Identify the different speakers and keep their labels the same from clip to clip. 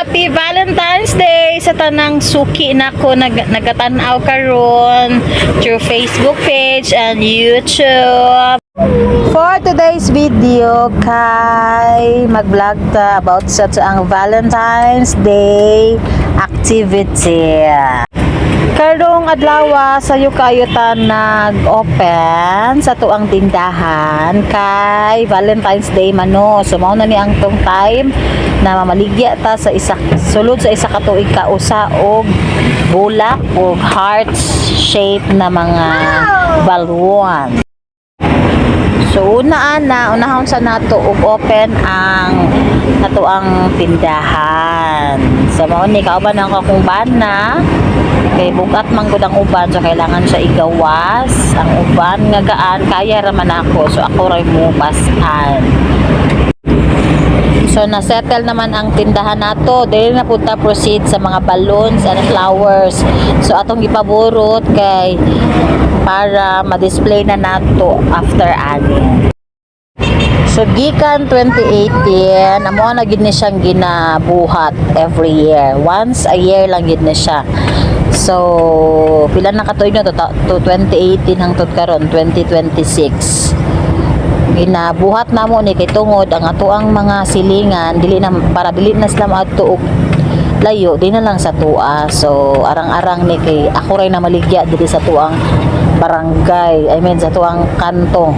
Speaker 1: Happy Valentine's Day sa tanang suki nako nagatanaw karon through Facebook page and YouTube. For today's video kay mag-vlog ta about sa ang Valentine's Day activity. Karong adlaw sa kayo ta nag-open sa tuang tindahan kay Valentine's Day mano. So mao na ni ang tong time na mamaligya ta sa sulod sa isa ka tuig kausa og bulak og heart shape na mga balloon. So unahon sa nato og open ang ang tindahan. So mao ni kauban ang akong bana kay bugat man gud ang uban, so kailangan siya igawas ang uban nga gaan kaya ra man ako, so ako ray mo basan. So na-settle naman ang tindahan nato, dili na punta proceed sa mga balloons and flowers. So atong gipaburot kay para ma-display na nato after ani. So gikan 2018 amo na gid ni siyang ginabuhat every year. Once a year lang gid ni siya. So pila na katuig na to 2018 hangtod karon 2026. Ginabuhat namo ni kay tungod ang atoang mga silingan dili na para dili na sila maadto og layo di na lang sa tua. So arang-arang ni kay ako ray na maligya diri sa tuang barangay, I mean sa tuang kanto.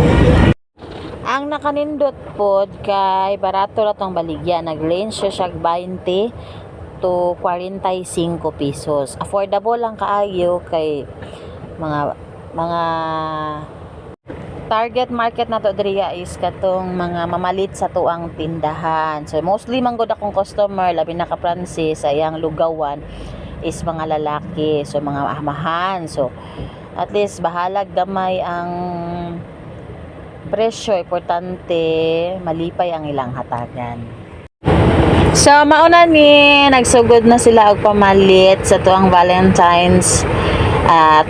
Speaker 1: Ang nakanindot pod kay barato ra tong baligya, nag-range siya 20 to 45 pesos. Affordable lang kaayo kay mga target market nato diriya is katong mga mamalit sa tuang tindahan. So mostly manggod akong customer labi na ka Francis sa iyang lugawan is mga lalaki, so mga ahmahan. So at least bahalag gamay ang presyo, importante malipay ang ilang hatagan. So mauna ni nagsugod na sila og pamalit sa tuang Valentine's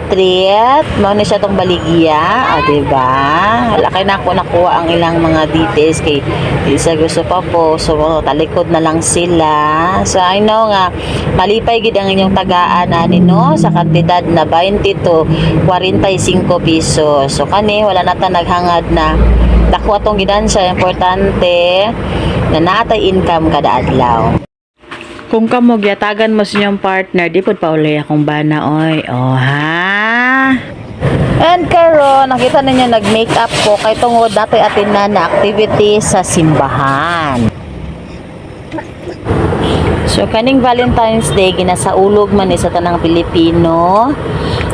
Speaker 1: treat. Mao ni siya tong baligya, diba? Wala kay nako nakuha ang ilang mga details kay isa gusto pa po, so talikod na lang sila. So I know nga malipay gid ang inyong tagaan ani no sa kantidad na 20 to 45 pesos. So kani wala na ta naghangad na dako atong gidansya, importante na natay income kada adlaw. Kung kamo gyatagan mo sa inyong partner, di pod paulay akong bana oy. Oh ha. And karon nakita ninyo nag-makeup ko kay tungod natay atinan na activity sa simbahan. So kaning Valentine's Day ginasaulog man ni sa tanang Pilipino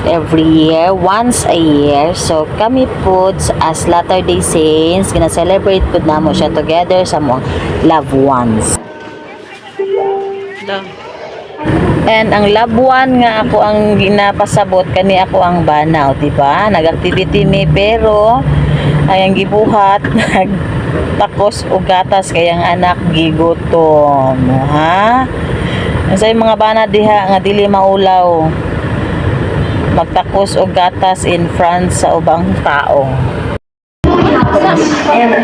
Speaker 1: every year, once a year. So kami po as Latter-day Saints gina-celebrate pud namo siya together sa mga loved ones. And ang loved one nga ako ang ginapasabot kani ako ang banaw, diba? Nag-activity ni pero ayang gibuhat nagtakos og gatas kay ang anak gigutom, ha? Sa mga bana diha nga dili maulaw magtakos og gatas in front sa ubang tao.
Speaker 2: And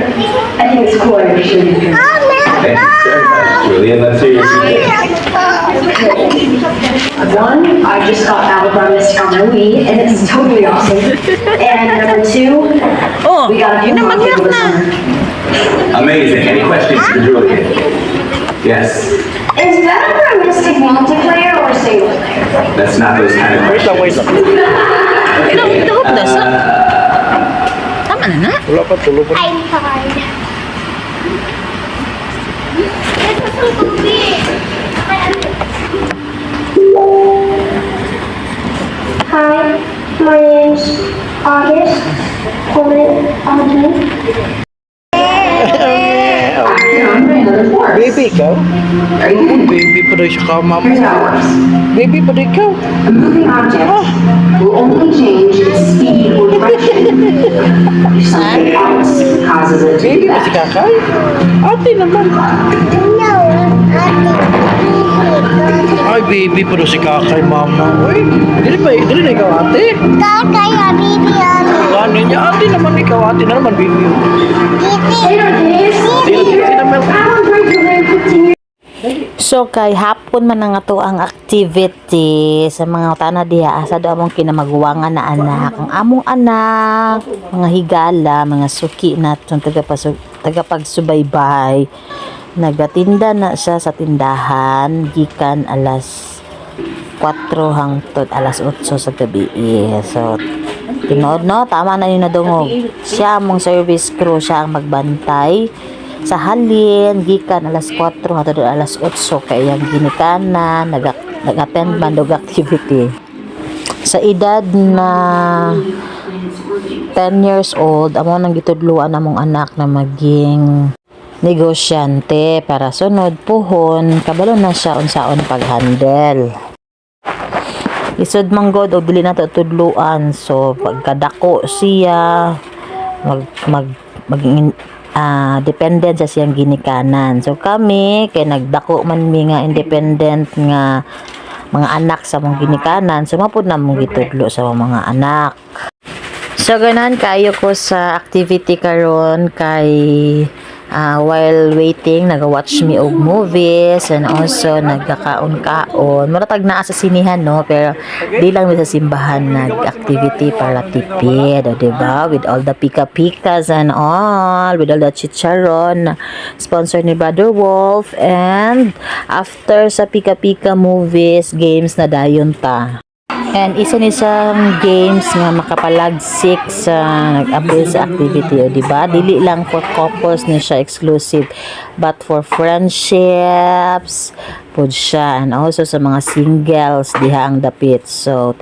Speaker 2: I think it's cool. Thank you very much, Julian. Let's hear your One, I just got Battle from Miss Carmelli, and it's totally awesome. And number two, we got a few more people this summer.
Speaker 3: Amazing. Any questions for Julian? Yes.
Speaker 2: Is Battle from Mystic multiplayer or single player?
Speaker 3: That's not those kind of questions.
Speaker 1: Tama na na.
Speaker 4: Wala pa, tulo pa.
Speaker 5: I'm hard. This is so big. Hi, my name's August.
Speaker 4: Baby ikaw? Baby pa rin siya ka, mama.
Speaker 2: Here's how it works.
Speaker 4: Baby pa rin ikaw.
Speaker 2: A moving object will only change its speed or direction if something else causes it to
Speaker 4: Baby
Speaker 2: do
Speaker 4: pa si
Speaker 2: that.
Speaker 4: Kakay? Ate naman.
Speaker 5: No,
Speaker 4: Ay, baby pa rin si Kakay, mama. Uy, dili na ikaw ate.
Speaker 5: Kakaya, baby,
Speaker 4: Ano niya? Ate naman ikaw, ate na naman, baby.
Speaker 2: Hey, Denise.
Speaker 4: Sino naman?
Speaker 2: I want to break your leg 15 years.
Speaker 1: So kay hapon man nga to ang activity sa mga tana diha asa do among kinamaguwangan na anak. Ang among anak, mga higala, mga suki naton tagapagsubaybay. Nagatinda na siya sa tindahan gikan alas 4 hangtod alas 8 sa gabi. So tinod no, tama na yun nadungog. Siya among service crew, siya ang magbantay sa halin gikan alas 4 hangtod alas 8 kay yang ginikanan nag-attend man og activity. Sa edad na 10 years old amo nang gitudloan among anak na maging negosyante para sunod puhon kabalo na siya unsaon pag-handle. Isod manggod og dili na to tudluan, so pagkadako siya maging dependent sa siyang ginikanan. So kami kay nagdako man mi nga independent nga mga anak sa mong ginikanan, so mapud na mong gitudlo sa mga anak. So ganan kayo ko sa activity karon kay while waiting naga-watch me og movies and also nagkakaon-kaon. Maratag naa sa sinihan no, pero di lang mi sa simbahan nag-activity para tipid, o diba? With all the pika-pikas and all, with all the chicharon, sponsored ni Brother Wolf. And after sa pika-pika movies, games na dayon ta. And isa ni isang games nga makapalagsik sa nag-abri sa activity, o diba? Dili lang for couples ni siya exclusive, but for friendships pud siya, and also sa mga singles diha ang dapit. So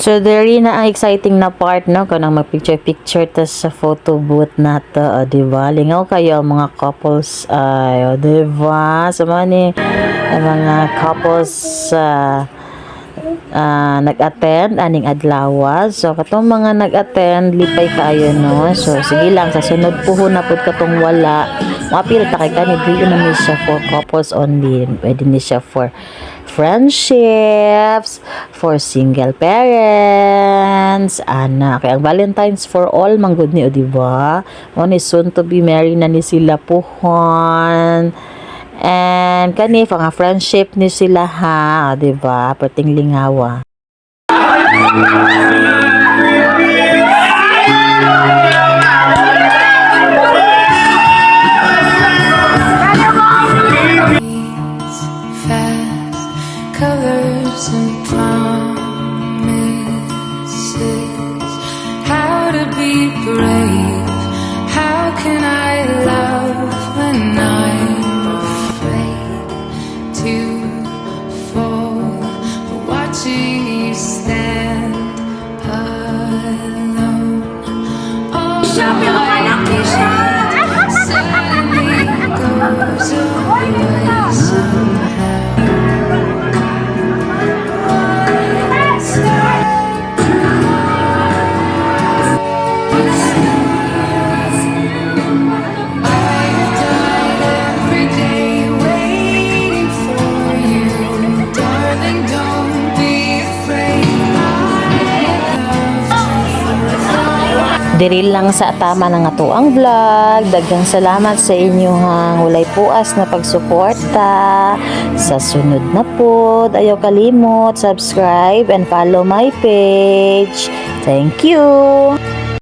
Speaker 1: very na ang exciting na part no, kanang mag-picture tas sa photo booth na to, o diba? Lingaw kayo mga couples ay, o diba? Sa mga couples nag-attend aning adlaw. So katong mga nag-attend lipay kaayo no. So sige lang sa sunod puhon na pud katong wala. Mapil ta kay kani dili na ni siya for couples only. Pwede ni siya for friendships, for single parents, ana kay ang Valentine's for all manggod ni, o diba? Mo ni soon to be married na ni sila puhon. And kani mga friendship ni sila ha, diba? Perting lingawa.
Speaker 6: Fast colors and promises. How to be brave? How can I love when I'm afraid to fall? Watching you stand alone. All my vision suddenly goes away somehow.
Speaker 1: Diri lang sa tama na nga to ang vlog. Daghang salamat sa inyong walay puas na pagsuporta. Sa sunod na pod, ayaw kalimot subscribe and follow my page. Thank you.